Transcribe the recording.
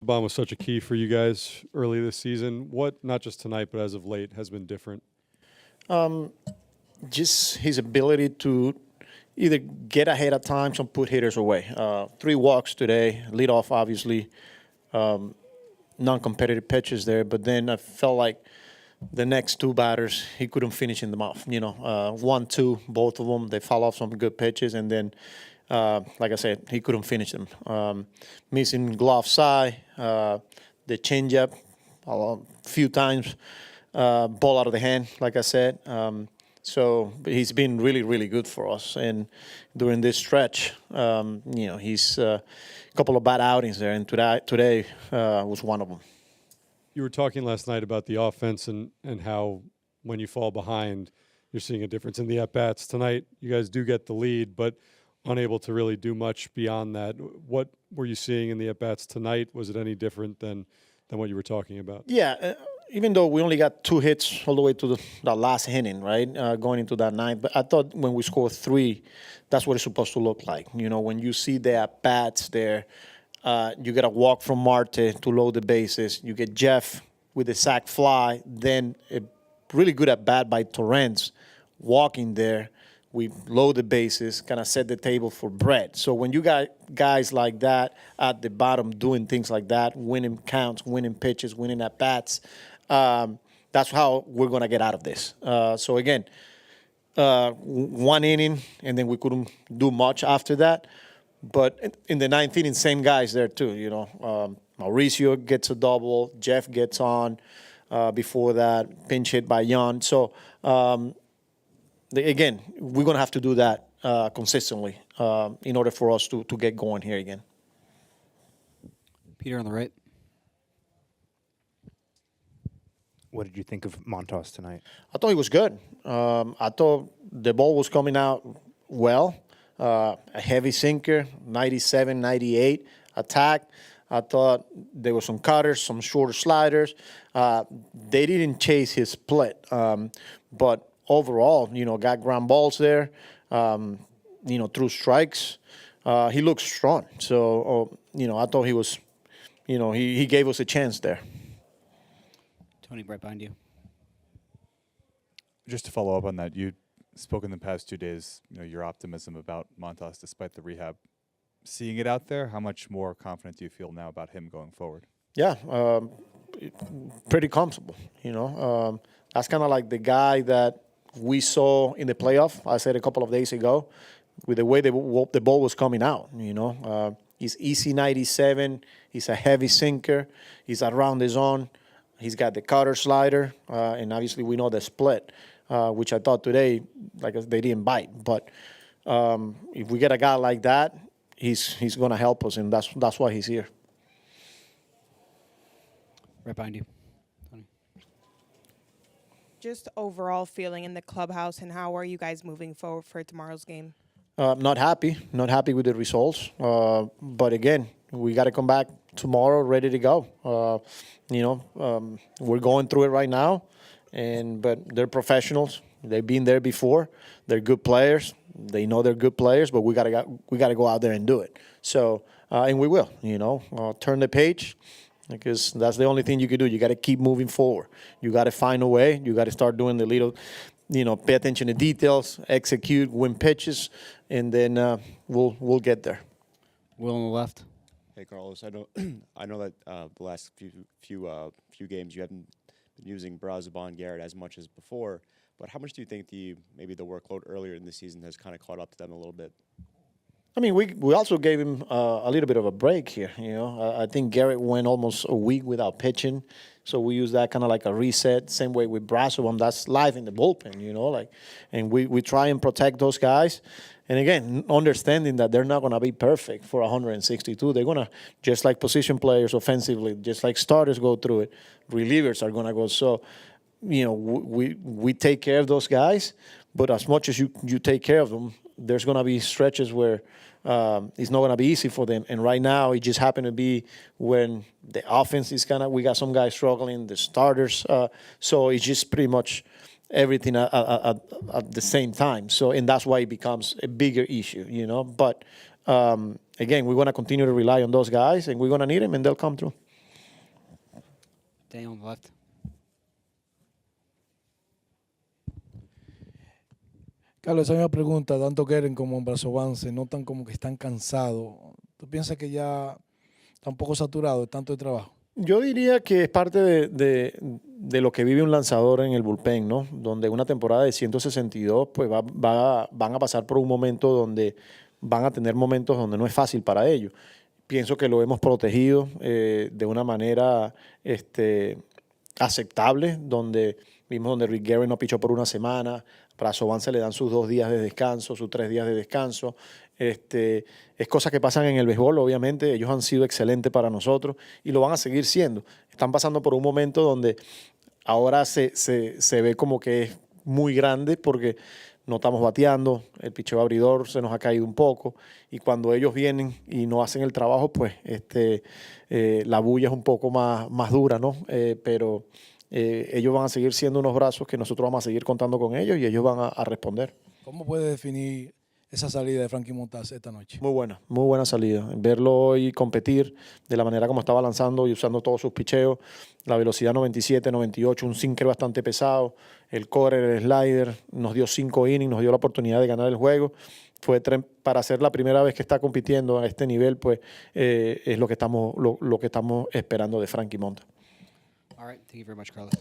Bomb was such a key for you guys early this season. What, not just tonight, but as of late, has been different? Just his ability to either get ahead of times or put hitters away. 3 walks today, lead off obviously, non-competitive pitches there, but then I felt like the next 2 batters he couldn't finish in them off. 1-2, both of them they fall off some good pitches, and then like I said, he couldn't finish them. Missing glove side, the changeup, a few times, ball out of the hand, like I said. So he's been really, really good for us. And during this stretch, he's a couple of bad outings there, and today was one of them. You were talking last night about the offense and how when you fall behind, you're seeing a difference in the at-bats. Tonight, you guys do get the lead, but unable to really do much beyond that. What were you seeing in the at-bats tonight? Was it any different than what you were talking about? Yeah, even though we only got 2 hits all the way to the last inning, right, going into that ninth, but I thought when we scored 3, that's what it's supposed to look like. When you see the at-bats there, you get a walk from Marte to load the bases. You get Jeff with a sac fly, then a really good at-bat by Torrens walking there. We load the bases, kind of set the table for Brett. So when you got guys like that at the bottom doing things like that, winning counts, winning pitches, winning at-bats, that's how we're going to get out of this. So again, 1 inning, and then we couldn't do much after that. But in the 9th inning, same guys there too. Mauricio gets a double, Jeff gets on before that, pinch hit by Jan. So again, we're going to have to do that consistently in order for us to get going here again. Peter on the right. What did you think of Montas tonight? I thought he was good. I thought the ball was coming out well. A heavy sinker, 97, 98 attack. I thought there were some cutters, some shorter sliders. They didn't chase his split. But overall, got ground balls there, through strikes. He looks strong. So, I thought he was, he gave us a chance there. Tony, right behind you. Just to follow up on that, you spoke in the past 2 days, your optimism about Montas despite the rehab. Seeing it out there, how much more confident do you feel now about him going forward? Yeah, pretty comfortable. That's kind of like the guy that we saw in the playoff. I said a couple of days ago, with the way the ball was coming out. He's easy 97. He's a heavy sinker. He's around the zone. He's got the cutter slider, and obviously we know the split, which I thought today, like they didn't bite. But if we get a guy like that, he's going to help us, and that's why he's here. Right behind you. Tony. Just overall feeling in the clubhouse, and how are you guys moving forward for tomorrow's game? Not happy with the results. But again, we got to come back tomorrow ready to go. We're going through it right now, but they're professionals. They've been there before. They're good players. They know they're good players, but we got to go out there and do it. So and we will. Turn the page, because that's the only thing you can do. You got to keep moving forward. You got to find a way. You got to start doing the little, pay attention to details, execute, win pitches, and then we'll get there. Will on the left. Hey, Carlos. I know that the last few games you haven't been using Brazoban Garrett as much as before. But how much do you think maybe the workload earlier in the season has kind of caught up to them a little bit? I mean, we also gave him a little bit of a break here. I think Garrett went almost a week without pitching, so we use that kind of like a reset. Same way with Brazoban, that's live in the bullpen. And we try and protect those guys. And again, understanding that they're not going to be perfect for 162. They're going to, just like position players offensively, just like starters go through it, relievers are going to go. So, we take care of those guys, but as much as you take care of them, there's going to be stretches where it's not going to be easy for them. And right now, it just happened to be when the offense is we got some guys struggling, the starters. So it's just pretty much everything at the same time. So, and that's why it becomes a bigger issue, But again, we're going to continue to rely on those guys, and we're going to need them, and they'll come through. Daniel on the left. Carlos, esa misma pregunta, tanto Keren como Brazovan se notan como que están cansados. ¿Tú piensas que ya está un poco saturado de tanto de trabajo? Yo diría que es parte de lo que vive un lanzador en el bullpen, ¿no? Donde una temporada de 162, pues van a pasar por un momento donde van a tener momentos donde no es fácil para ellos. Pienso que lo hemos protegido de una manera aceptable, donde vimos donde Rick Guerin no pichó por una semana, para Soban se le dan sus 2 días de descanso, sus 3 días de descanso. Es cosas que pasan en el béisbol, obviamente. Ellos han sido excelentes para nosotros y lo van a seguir siendo. Están pasando por un momento donde ahora se ve como que es muy grande porque no estamos bateando, el picheo abridor se nos ha caído un poco y cuando ellos vienen y no hacen el trabajo, pues la bulla es un poco más dura, ¿no? Pero ellos van a seguir siendo unos brazos que nosotros vamos a seguir contando con ellos y ellos van a responder. ¿Cómo puedes definir esa salida de Frankie Montas esta noche? Muy buena salida. Verlo hoy competir de la manera como estaba lanzando y usando todos sus picheos, la velocidad 97, 98, un sinker bastante pesado, el correr, el slider, nos dio 5 innings, nos dio la oportunidad de ganar el juego. Para ser la primera vez que está compitiendo a este nivel, pues es lo que estamos esperando de Frankie Montas. All right. Thank you very much, Carlos.